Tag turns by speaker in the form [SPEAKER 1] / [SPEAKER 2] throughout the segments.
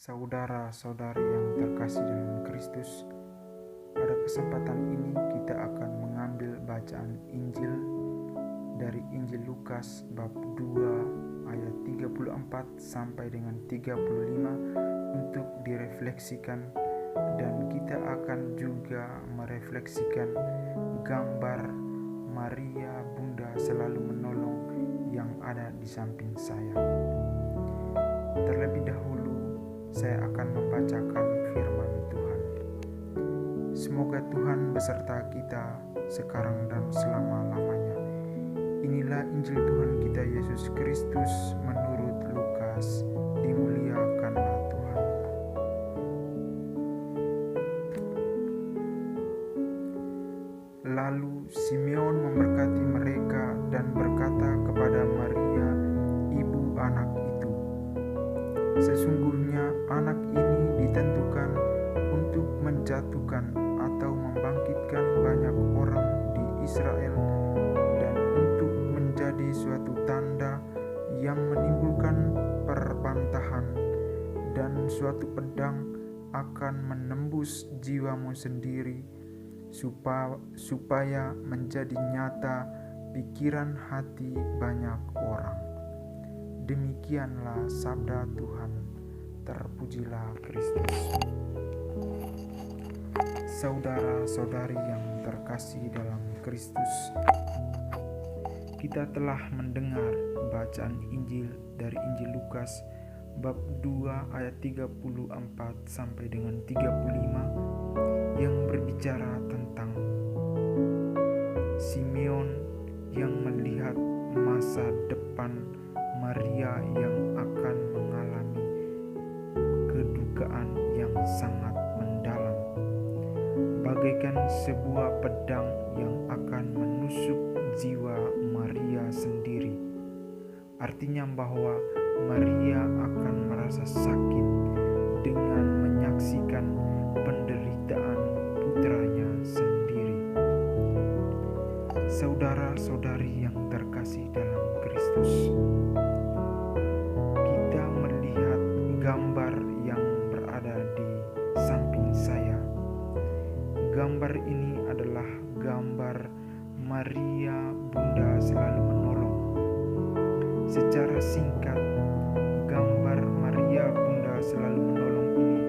[SPEAKER 1] Saudara-saudari yang terkasih dalam Kristus, pada kesempatan ini kita akan mengambil bacaan Injil dari Injil Lukas bab 2 ayat 34 sampai dengan 35 untuk direfleksikan, dan kita akan juga merefleksikan gambar Maria Bunda selalu menolong yang ada di samping saya. Terlebih dahulu saya akan membacakan firman Tuhan. Semoga Tuhan beserta kita sekarang dan selama-lamanya. Inilah Injil Tuhan kita Yesus Kristus menurut Lukas. Dimuliakanlah Tuhan. Lalu Simeon memberkati mereka dan berkata kepada Maria, ibu anak itu, sesungguhnya anak ini ditentukan untuk menjatuhkan atau membangkitkan banyak orang di Israel, dan untuk menjadi suatu tanda yang menimbulkan perbantahan, dan suatu pedang akan menembus jiwamu sendiri, supaya menjadi nyata pikiran hati banyak orang. Demikianlah sabda Tuhan. Terpujilah Kristus. Saudara-saudari yang terkasih dalam Kristus, kita telah mendengar bacaan Injil dari Injil Lukas bab 2 ayat 34 sampai dengan 35 yang berbicara tentang Simeon yang melihat masa depan Maria yang akan mengalami kedukaan yang sangat mendalam, bagaikan sebuah pedang yang akan menusuk jiwa Maria sendiri. Artinya bahwa Maria akan merasa sakit dengan menyaksikan penderitaan putranya sendiri. Saudara-saudari yang terkasih dalam Kristus, kita melihat gambar yang berada di samping saya. Gambar ini adalah gambar Maria Bunda selalu menolong. Secara singkat, gambar Maria Bunda selalu menolong ini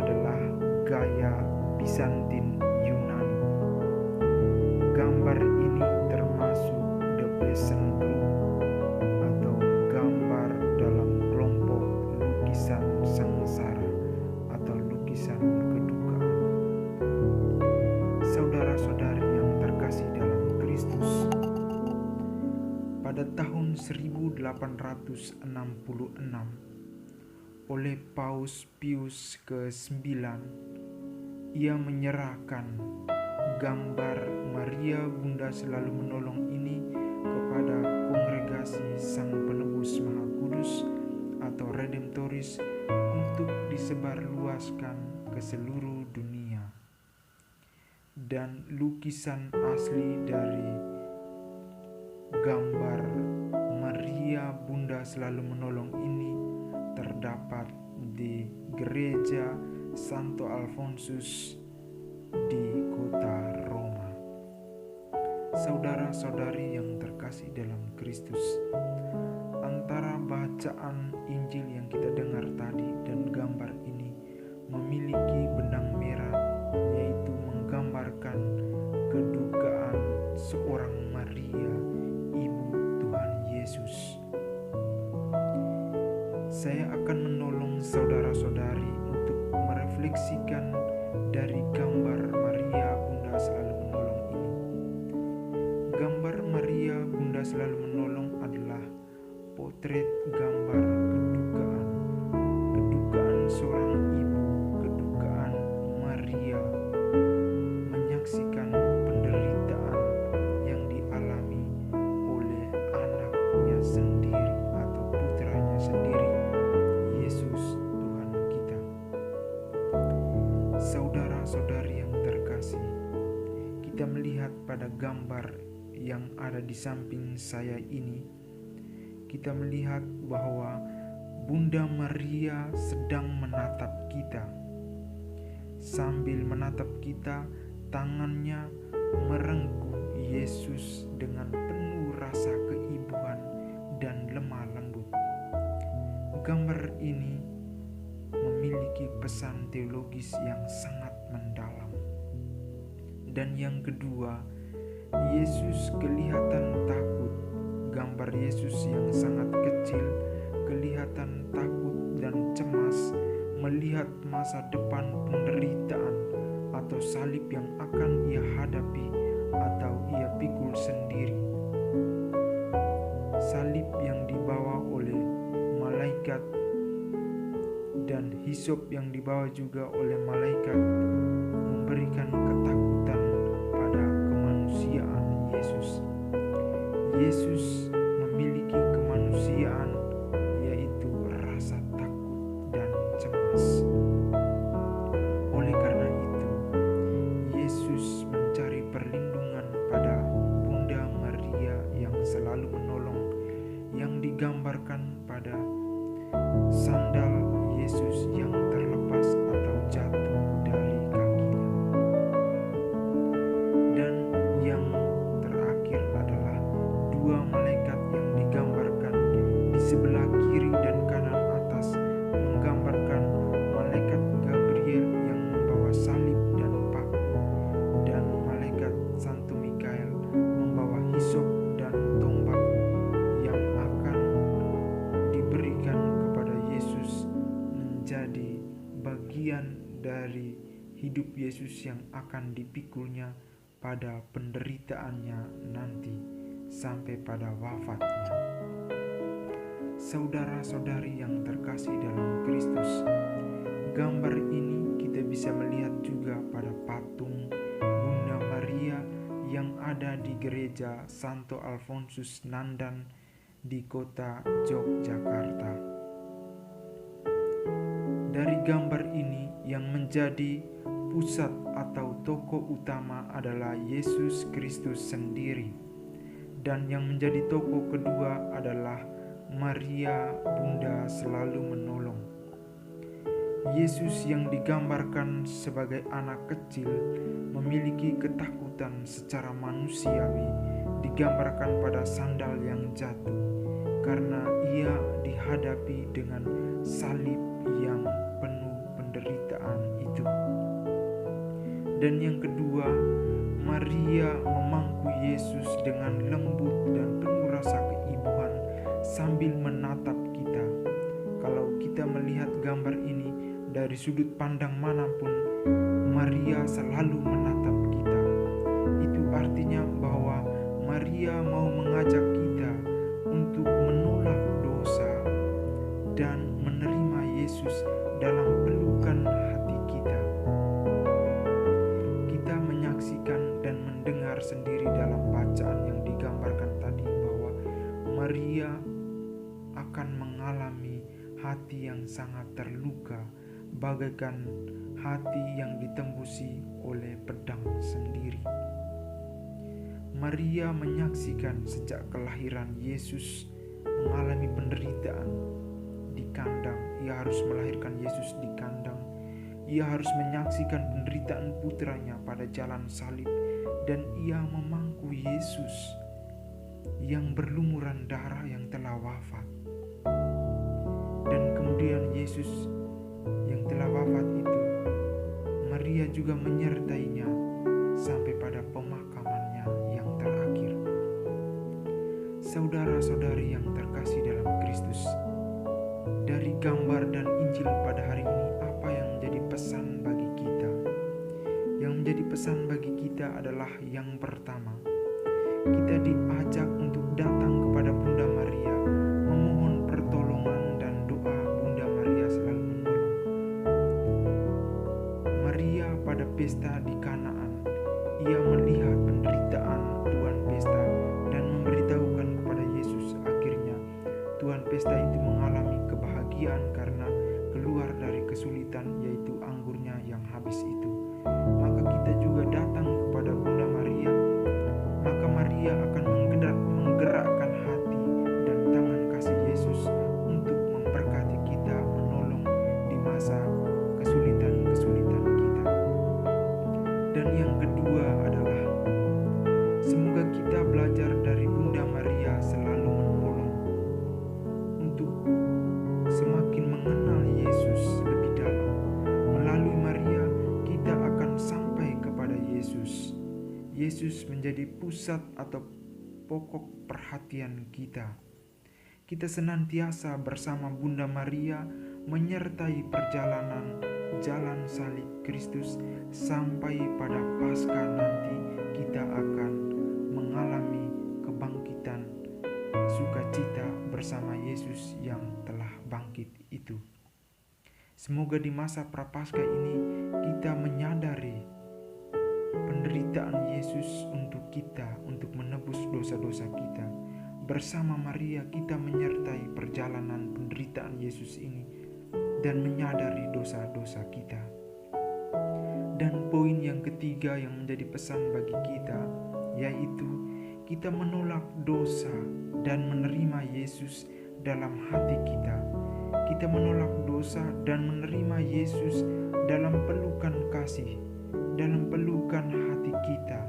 [SPEAKER 1] adalah gaya Bizantin Yunani. Gambar ini termasuk The Passion Group atau gambar dalam kelompok lukisan sengsara atau lukisan kedukaan. Saudara-saudari yang terkasih dalam Kristus, pada tahun 1866 oleh Paus Pius ke-9, ia menyerahkan gambar Maria Bunda selalu menolong ini kepada Kongregasi Sang Penebus Maha Kudus atau Redemptoris untuk disebarluaskan ke seluruh dunia. Dan lukisan asli dari gambar Maria Bunda selalu menolong ini terdapat di Gereja Santo Alfonsus di kota Roma. Saudara-saudari yang terkasih dalam Kristus, antara bacaan Injil yang kita dengar tadi dan gambar ini memiliki benang merah, yaitu menggambarkan kedukaan seorang Maria, ibu Tuhan Yesus. Saya akan menolong saudara-saudari untuk merefleksikan dari gambar Maria Bunda selalu menolong ini. Gambar Maria Bunda selalu menolong adalah potret gambar kedukaan seorang ibu, kedukaan Maria menyaksikan penderitaan yang dialami oleh anaknya sendiri atau putranya sendiri, Yesus Tuhan kita. Saudara-saudari yang terkasih, kita melihat pada gambar yang ada di samping saya ini, kita melihat bahwa Bunda Maria sedang menatap kita. Sambil menatap kita, tangannya merengkuh Yesus dengan penuh rasa keibuan dan lemah lembut. Gambar ini memiliki pesan teologis yang sangat mendalam. Dan yang kedua, Yesus kelihatan takut. Gambar Yesus yang sangat kecil kelihatan takut dan cemas melihat masa depan penderitaan atau salib yang akan ia hadapi atau ia pikul sendiri. Salib yang dibawa oleh malaikat dan hisop yang dibawa juga oleh malaikat memberikan ketakutan pada kemanusiaan Yesus. Yesus memiliki kemanusiaan, yaitu rasa takut dan cemas. Oleh karena itu, Yesus mencari perlindungan pada Bunda Maria yang selalu menolong, yang digambarkan pada sandal Yesus yang terlepas atau jatuh dari kakinya. Dan yang terakhir adalah dua malaikat yang digambarkan di sebelah kiri dan kanan atas, menggambarkan malaikat Gabriel yang membawa salib dan paku, dan malaikat Santo Mikael membawa hisop dan tombak yang akan diberikan kepada Yesus menjadi bagian dari hidup Yesus yang akan dipikulnya pada penderitaannya nanti sampai pada wafatnya. Saudara-saudari yang terkasih dalam Kristus, gambar ini kita bisa melihat juga pada patung Bunda Maria yang ada di gereja Santo Alfonsus Nandan di kota Yogyakarta. Dari gambar ini yang menjadi pusat atau tokoh utama adalah Yesus Kristus sendiri, dan yang menjadi tokoh kedua adalah Maria, Bunda selalu menolong. Yesus yang digambarkan sebagai anak kecil memiliki ketakutan secara manusiawi, digambarkan pada sandal yang jatuh karena ia dihadapi dengan salib yang penuh penderitaan itu. Dan yang kedua, Maria memangku Yesus dengan lembut dan penuh rasa keibuan sambil menatap kita. Kalau kita melihat gambar ini dari sudut pandang manapun, Maria selalu menatap kita. Itu artinya bahwa Maria mau mengajak kita untuk menolak dosa dan menerima Yesus dalam pelukan hati kita. Kita menyaksikan dan mendengar sendiri dalam bacaan yang digambarkan tadi bahwa Maria akan mengalami hati yang sangat terluka, bagaikan hati yang ditembusi oleh pedang sendiri. Maria menyaksikan sejak kelahiran Yesus mengalami penderitaan di kandang. Ia harus melahirkan Yesus di kandang. Ia harus menyaksikan penderitaan putranya pada jalan salib, dan ia memangku Yesus yang berlumuran darah yang telah wafat. Dan kemudian Yesus yang telah wafat itu, Maria juga menyertainya sampai pada pemakamannya yang terakhir. Saudara-saudari yang terkasih dalam Kristus, dari gambar dan Injil pada hari ini, apa yang menjadi pesan bagi kita? Yang menjadi pesan bagi kita adalah yang pertama, kita diajak untuk datang kepada Bunda Maria, memohon pertolongan, dan doa Bunda Maria selalu menolong. Maria pada pesta di Kanaan, ia melihat penderitaan tuan pesta dan memberitahukan kepada Yesus. Akhirnya tuan pesta itu mengalami kebahagiaan karena keluar dari kesulitan, yaitu anggurnya yang habis itu. Maka kita juga datang kepada Bunda Maria, maka Maria akan menggerakkan hati dan tangan kasih Yesus untuk memberkati Yesus menjadi pusat atau pokok perhatian kita. Kita senantiasa bersama Bunda Maria menyertai perjalanan jalan salib Kristus sampai pada Paskah nanti kita akan mengalami kebangkitan sukacita bersama Yesus yang telah bangkit itu. Semoga di masa Prapaskah ini kita menyadari penderitaan Yesus untuk kita, untuk menebus dosa-dosa kita. Bersama Maria kita menyertai perjalanan penderitaan Yesus ini dan menyadari dosa-dosa kita. Dan poin yang ketiga yang menjadi pesan bagi kita, yaitu kita menolak dosa dan menerima Yesus dalam hati kita. Kita menolak dosa dan menerima Yesus dalam pelukan kasih, dalam pelukan hati kita.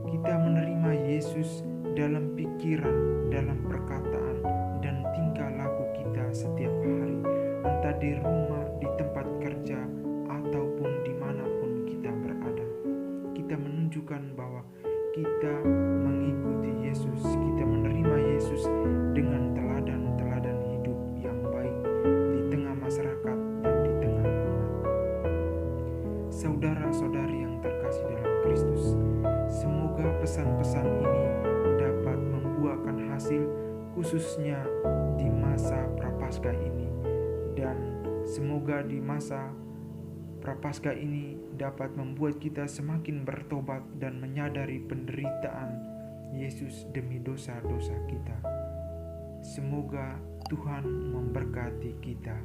[SPEAKER 1] Kita menerima Yesus dalam pikiran, dalam perkataan, dan tingkah laku kita setiap hari, entah di rumah, di tempat kerja, ataupun dimanapun kita berada. Kita menunjukkan bahwa kita mengikuti Yesus, kita menerima Yesus dengan teladan-teladan hidup yang baik di tengah masyarakat dan di tengah umat. Saudara-saudari yang terkasih dalam Kristus, semoga pesan-pesan ini dapat membuahkan hasil khususnya di masa Prapaskah ini, dan semoga di masa Prapaskah ini dapat membuat kita semakin bertobat dan menyadari penderitaan Yesus demi dosa-dosa kita. Semoga Tuhan memberkati kita.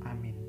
[SPEAKER 1] Amin.